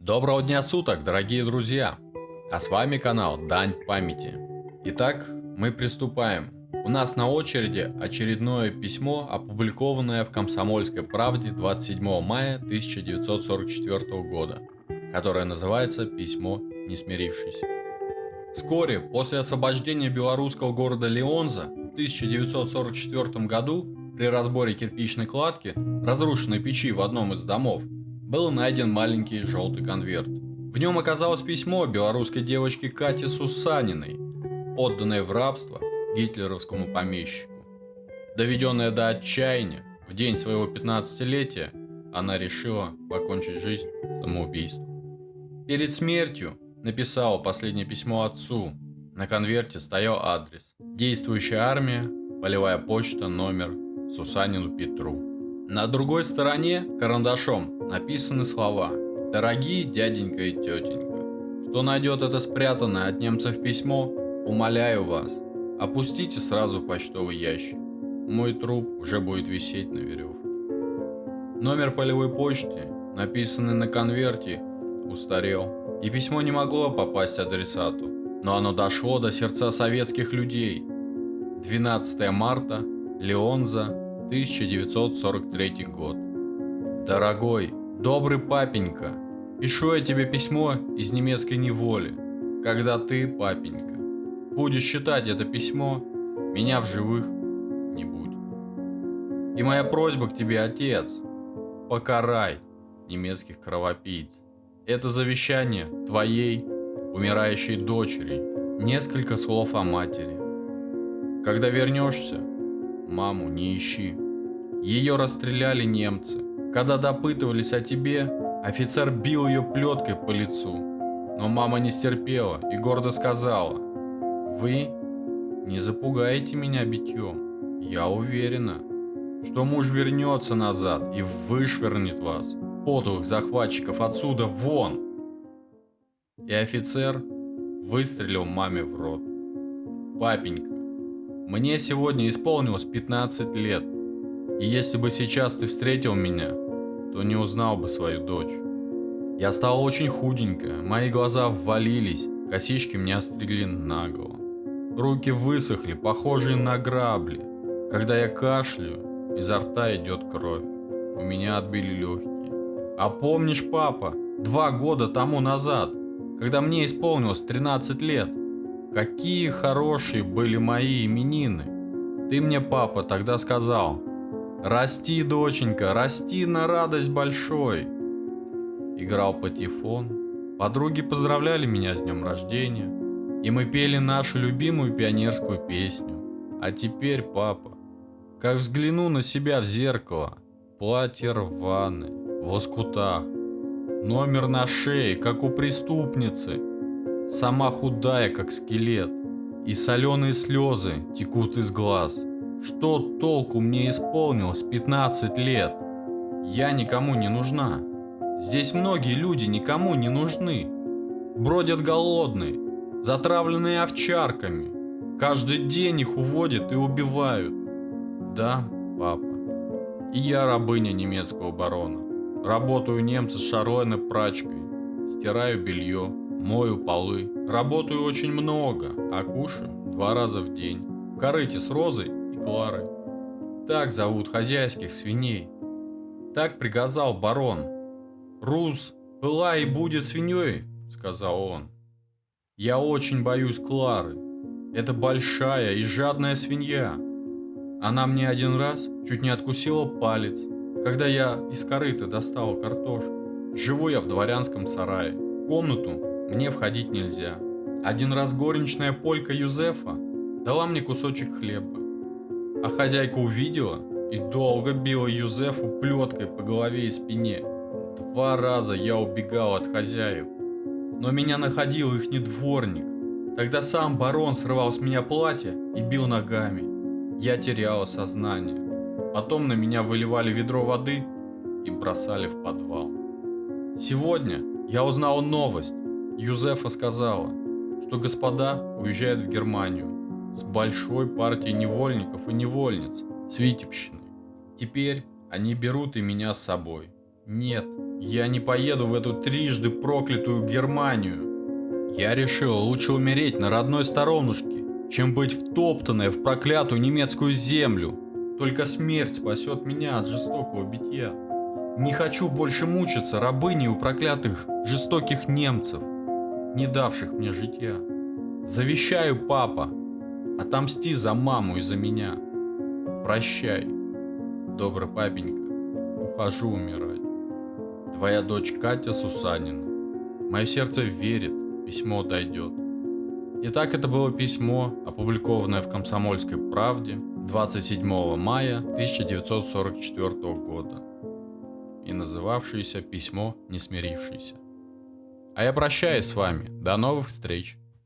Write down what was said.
Доброго дня суток, дорогие друзья! А с вами канал Дань памяти. Итак, мы приступаем. У нас на очереди очередное письмо, опубликованное в «Комсомольской правде» 27 мая 1944 года, которое называется «Письмо не смирившись». Вскоре после освобождения белорусского города Леонза в 1944 году при разборе кирпичной кладки, разрушенной печи в одном из домов, был найден маленький желтый конверт. В нем оказалось письмо белорусской девочки Кати Сусаниной, отданное в рабство гитлеровскому помещику. Доведенная до отчаяния, в день своего 15-летия она решила покончить жизнь самоубийством. Перед смертью написала последнее письмо отцу. На конверте стоял адрес: действующая армия, полевая почта, номер, Сусанину Петру. На другой стороне карандашом написаны слова: «Дорогие дяденька и тетенька, кто найдет это спрятанное от немцев письмо, умоляю вас, опустите сразу почтовый ящик. Мой труп уже будет висеть на веревке». Номер полевой почты, написанный на конверте, устарел, и письмо не могло попасть адресату, но оно дошло до сердца советских людей. 12 марта, Леонза, 1943 год. Дорогой, добрый папенька, пишу я тебе письмо из немецкой неволи. Когда ты, папенька, будешь читать это письмо, меня в живых не будет. И моя просьба к тебе, отец, покарай немецких кровопийц. Это завещание твоей умирающей дочери. Несколько слов о матери. Когда вернешься, маму не ищи. Ее расстреляли немцы. Когда допытывались о тебе, офицер бил ее плеткой по лицу. Но мама не стерпела и гордо сказала: «Вы не запугаете меня битьем. Я уверена, что муж вернется назад и вышвырнет вас, подлых захватчиков, отсюда вон». И офицер выстрелил маме в рот. Папенька, мне сегодня исполнилось 15 лет, и если бы сейчас ты встретил меня, то не узнал бы свою дочь. Я стала очень худенькая, мои глаза ввалились, косички мне остригли наголо. Руки высохли, похожие на грабли. Когда я кашляю, изо рта идет кровь. У меня отбили легкие. А помнишь, папа, 2 года тому назад, когда мне исполнилось 13 лет, какие хорошие были мои именины. Ты мне, папа, тогда сказал: «Расти, доченька, расти на радость большой». Играл патефон, подруги поздравляли меня с днем рождения, и мы пели нашу любимую пионерскую песню. А теперь, папа, как взгляну на себя в зеркало, платье рваное, в лоскутах, номер на шее, как у преступницы, сама худая, как скелет, и соленые слезы текут из глаз. Что толку, мне исполнилось 15 лет? Я никому не нужна. Здесь многие люди никому не нужны. Бродят голодные, затравленные овчарками. Каждый день их уводят и убивают. Да, папа, и я рабыня немецкого барона. Работаю немца с шароной прачкой, стираю белье, мою полы. Работаю очень много, а кушаю 2 раза в день. В корыте с Розой и Кларой. Так зовут хозяйских свиней. Так приказал барон. «Рус была и будет свиньей», — сказал он. «Я очень боюсь Клары. Это большая и жадная свинья. Она мне один раз чуть не откусила палец, когда я из корыта достал картошку. Живу я в дворянском сарае. В комнату мне входить нельзя. Один раз горничная полька Юзефа дала мне кусочек хлеба, а хозяйка увидела и долго била Юзефу плеткой по голове и спине. 2 раза я убегал от хозяев, но меня находил ихний дворник. Тогда сам барон срывал с меня платье и бил ногами. Я теряла сознание. Потом на меня выливали ведро воды и бросали в подвал. Сегодня я узнал новость. Юзефа сказала, что господа уезжают в Германию с большой партией невольников и невольниц с Витебщины. Теперь они берут и меня с собой. Нет, Я не поеду в эту трижды проклятую Германию. Я решил лучше умереть на родной сторонушке, чем быть втоптанной в проклятую немецкую землю. Только смерть спасет меня от жестокого битья. Не хочу больше мучиться рабыней у проклятых жестоких немцев, не давших мне житья. Завещаю, папа, отомсти за маму и за меня. Прощай, добрый папенька, ухожу умирать. Твоя дочь Катя Сусанина. Мое сердце верит, письмо дойдет. Итак, это было письмо, опубликованное в «Комсомольской правде» 27 мая 1944 года и называвшееся «Письмо несмирившееся». А я прощаюсь с вами. До новых встреч!